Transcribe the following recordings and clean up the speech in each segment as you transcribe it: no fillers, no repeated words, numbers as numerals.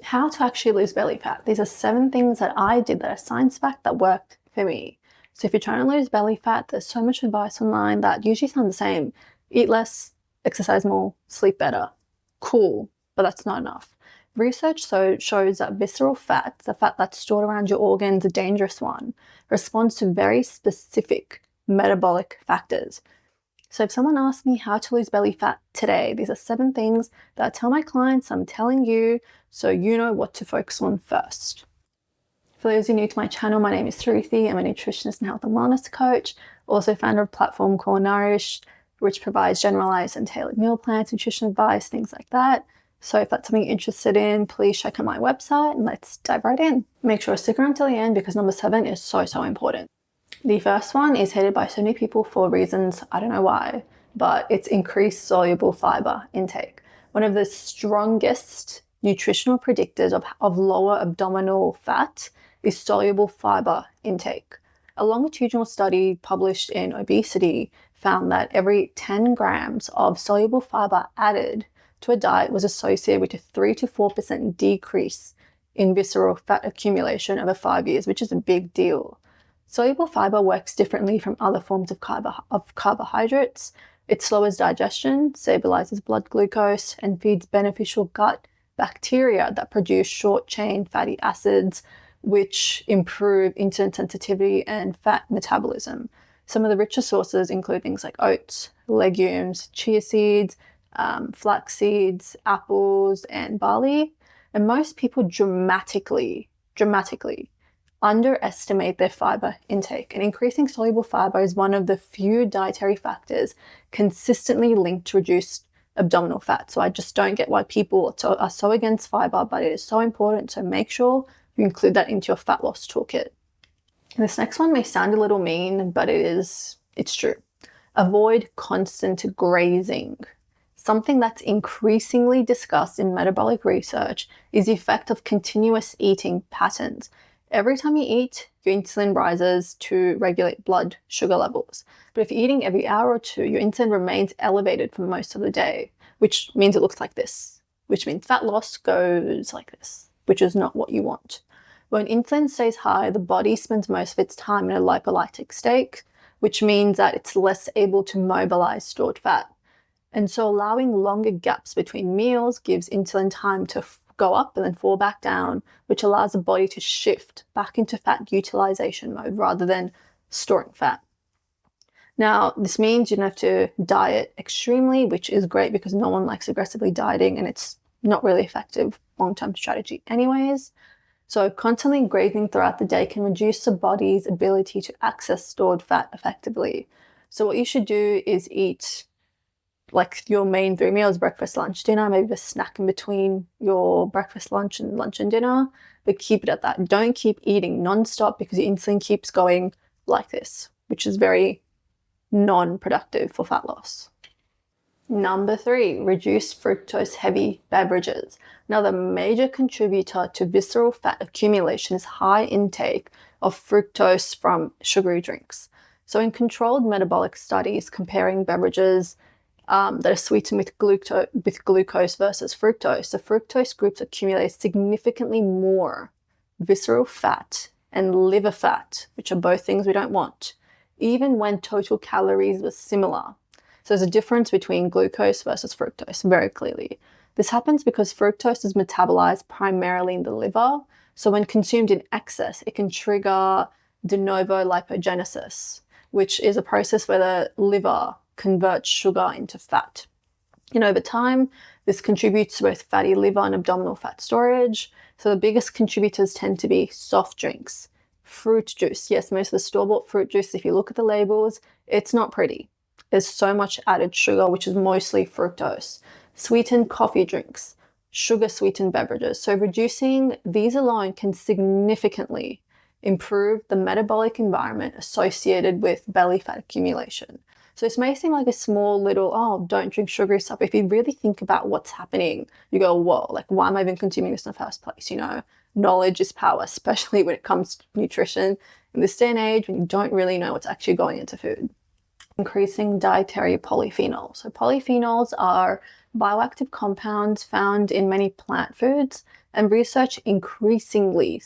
how to actually lose belly fat. These are 7 things that I did that are science-backed that worked for me. So if you're trying to lose belly fat, there's so much advice online that usually sound the same. Eat less, exercise more, sleep better. Cool, but that's not enough. Research shows that visceral fat, the fat that's stored around your organs, a dangerous one, responds to very specific metabolic factors. So if someone asks me how to lose belly fat today, these are 7 things that I tell my clients, I'm telling you, so you know what to focus on first. For those who are new to my channel, my name is Ruthie. I'm a nutritionist and health and wellness coach, also founder of a platform called Nourish, which provides generalized and tailored meal plans, nutrition advice, things like that. So if that's something you're interested in, please check out my website and let's dive right in. Make sure to stick around till the end because number 7 is so important. The first one is hated by so many people for reasons, I don't know why, but it's increased soluble fibre intake. One of the strongest nutritional predictors of lower abdominal fat is soluble fibre intake. A longitudinal study published in Obesity found that every 10 grams of soluble fibre added to a diet was associated with a 3 to 4% decrease in visceral fat accumulation over 5 years, which is a big deal. Soluble fibre works differently from other forms of carbohydrates. It slows digestion, stabilizes blood glucose, and feeds beneficial gut bacteria that produce short-chain fatty acids, which improve insulin sensitivity and fat metabolism. Some of the richer sources include things like oats, legumes, chia seeds, flax seeds, apples, and barley. And most people dramatically underestimate their fiber intake, and increasing soluble fiber is one of the few dietary factors consistently linked to reduced abdominal fat. So I just don't get why people are so against fiber, but it is so important, so make sure you include that into your fat loss toolkit. This next one may sound a little mean, but it's true. Avoid constant grazing. Something that's increasingly discussed in metabolic research is the effect of continuous eating patterns. Every time you eat, your insulin rises to regulate blood sugar levels. But if you're eating every hour or two, your insulin remains elevated for most of the day, which means it looks like this, which means fat loss goes like this, which is not what you want. When insulin stays high, the body spends most of its time in a lipolytic state, which means that it's less able to mobilize stored fat. And so allowing longer gaps between meals gives insulin time to go up and then fall back down, which allows the body to shift back into fat utilization mode rather than storing fat. Now, this means you don't have to diet extremely, which is great because no one likes aggressively dieting and it's not really effective long-term strategy anyways. So constantly grazing throughout the day can reduce the body's ability to access stored fat effectively. So what you should do is eat like your main 3 meals, breakfast, lunch, dinner, maybe a snack in between your breakfast, lunch and dinner, but keep it at that. Don't keep eating nonstop because your insulin keeps going like this, which is very non-productive for fat loss. Number 3, reduce fructose-heavy beverages. Another major contributor to visceral fat accumulation is high intake of fructose from sugary drinks. So in controlled metabolic studies comparing beverages that are sweetened with glucose versus fructose, the fructose groups accumulate significantly more visceral fat and liver fat, which are both things we don't want, even when total calories were similar. So there's a difference between glucose versus fructose, very clearly. This happens because fructose is metabolized primarily in the liver, so when consumed in excess, it can trigger de novo lipogenesis, which is a process where the liver converts sugar into fat. And over time, this contributes to both fatty liver and abdominal fat storage. So the biggest contributors tend to be soft drinks, fruit juice. Yes, most of the store-bought fruit juice, if you look at the labels, it's not pretty. There's so much added sugar, which is mostly fructose. Sweetened coffee drinks, sugar-sweetened beverages. So reducing these alone can significantly improve the metabolic environment associated with belly fat accumulation. So this may seem like a small little, oh, don't drink sugary stuff. If you really think about what's happening, you go, whoa, like why am I even consuming this in the first place? You know, knowledge is power, especially when it comes to nutrition in this day and age when you don't really know what's actually going into food. Increasing dietary polyphenols. So polyphenols are bioactive compounds found in many plant foods. and research increasingly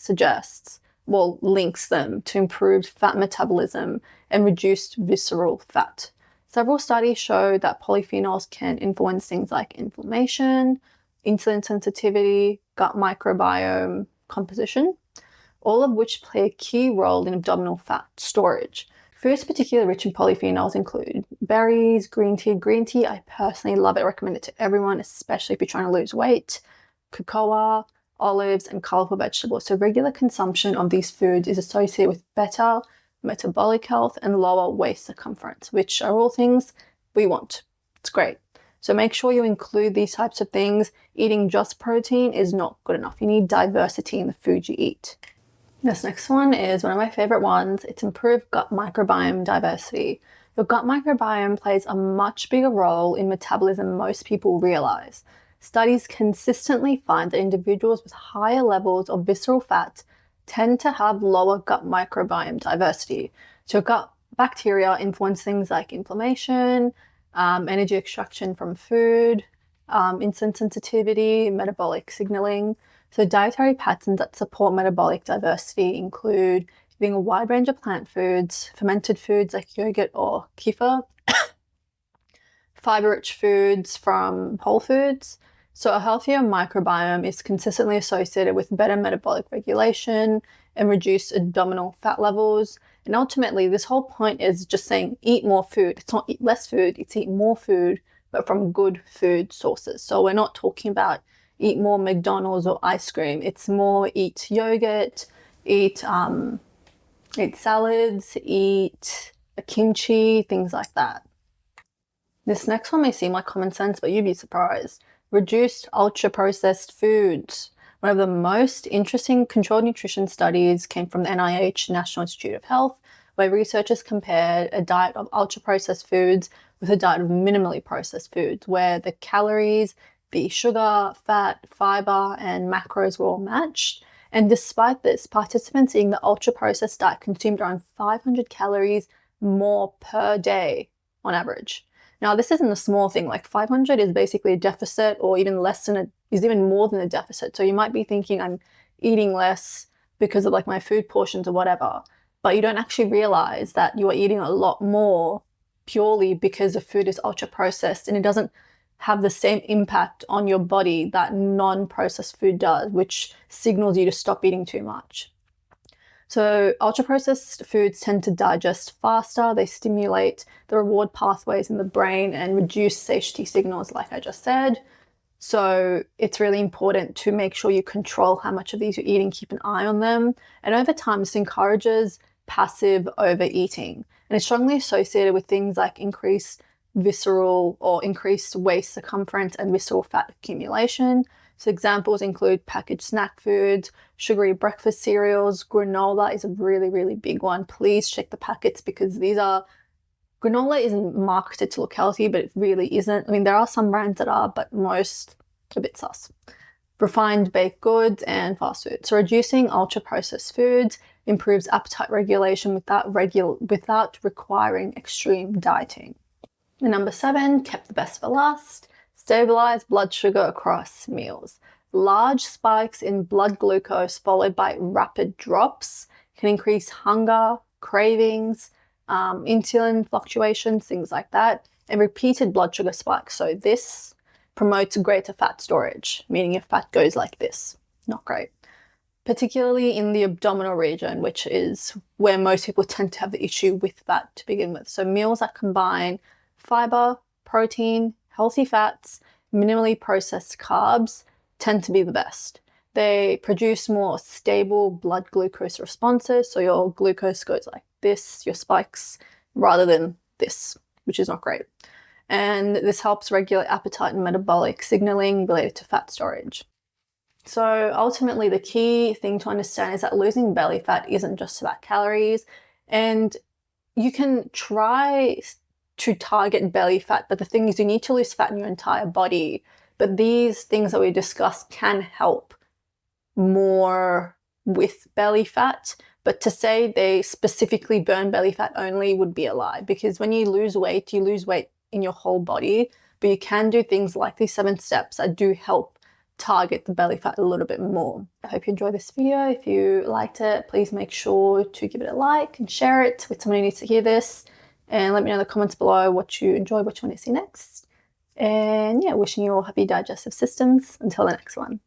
links them to improved fat metabolism and reduced visceral fat. Several studies show that polyphenols can influence things like inflammation, insulin sensitivity, gut microbiome composition, all of which play a key role in abdominal fat storage. Foods particularly rich in polyphenols include berries, green tea. Green tea, I personally love it. I recommend it to everyone, especially if you're trying to lose weight. Cocoa, olives, and colorful vegetables. So regular consumption of these foods is associated with better metabolic health and lower waist circumference, which are all things we want. It's great. So make sure you include these types of things. Eating just protein is not good enough. You need diversity in the food you eat. This next one is one of my favorite ones. It's improved gut microbiome diversity. Your gut microbiome plays a much bigger role in metabolism than most people realize. Studies consistently find that individuals with higher levels of visceral fat tend to have lower gut microbiome diversity. So gut bacteria influence things like inflammation, energy extraction from food, insulin sensitivity, metabolic signaling. So dietary patterns that support metabolic diversity include eating a wide range of plant foods, fermented foods like yogurt or kefir, fibre-rich foods from whole foods. So a healthier microbiome is consistently associated with better metabolic regulation and reduced abdominal fat levels. And ultimately, this whole point is just saying eat more food. It's not eat less food, it's eat more food, but from good food sources. So we're not talking about eat more McDonald's or ice cream. It's more eat yogurt, eat salads, eat kimchi, things like that. This next one may seem like common sense, but you'd be surprised. Reduced ultra-processed foods. One of the most interesting controlled nutrition studies came from the NIH, National Institute of Health, where researchers compared a diet of ultra-processed foods with a diet of minimally processed foods, where the calories, the sugar, fat, fiber, and macros were all matched. And despite this, participants eating the ultra-processed diet consumed around 500 calories more per day on average. Now, this isn't a small thing. Like 500 is basically a deficit, or even is even more than a deficit. So you might be thinking I'm eating less because of like my food portions or whatever, but you don't actually realize that you are eating a lot more purely because the food is ultra-processed, and it doesn't have the same impact on your body that non-processed food does, which signals you to stop eating too much. So ultra-processed foods tend to digest faster. They stimulate the reward pathways in the brain and reduce satiety signals, like I just said. So it's really important to make sure you control how much of these you're eating, keep an eye on them. And over time, this encourages passive overeating. And it's strongly associated with things like increased visceral or increased waist circumference and visceral fat accumulation. So examples include packaged snack foods, sugary breakfast cereals. Granola is a really, really big one. Please check the packets, because granola isn't marketed to look healthy, but it really isn't. I mean, there are some brands that are, but most are a bit sus. Refined baked goods and fast food. So reducing ultra-processed foods improves appetite regulation without requiring extreme dieting. And number 7, kept the best for last, stabilize blood sugar across meals. Large spikes in blood glucose followed by rapid drops can increase hunger, cravings, insulin fluctuations, things like that, and repeated blood sugar spikes. So this promotes greater fat storage, meaning your fat goes like this. Not great. Particularly in the abdominal region, which is where most people tend to have the issue with fat to begin with. So meals that combine fiber, protein, healthy fats, minimally processed carbs tend to be the best. They produce more stable blood glucose responses, so your glucose goes like this, your spikes, rather than this, which is not great. And this helps regulate appetite and metabolic signaling related to fat storage. So ultimately, the key thing to understand is that losing belly fat isn't just about calories, and you can try to target belly fat, but the thing is you need to lose fat in your entire body. But these things that we discussed can help more with belly fat, but to say they specifically burn belly fat only would be a lie, because when you lose weight in your whole body, but you can do things like these 7 steps that do help target the belly fat a little bit more. I hope you enjoyed this video. If you liked it, please make sure to give it a like and share it with someone who needs to hear this. And let me know in the comments below what you enjoyed, what you want to see next. And yeah, wishing you all happy digestive systems. Until the next one.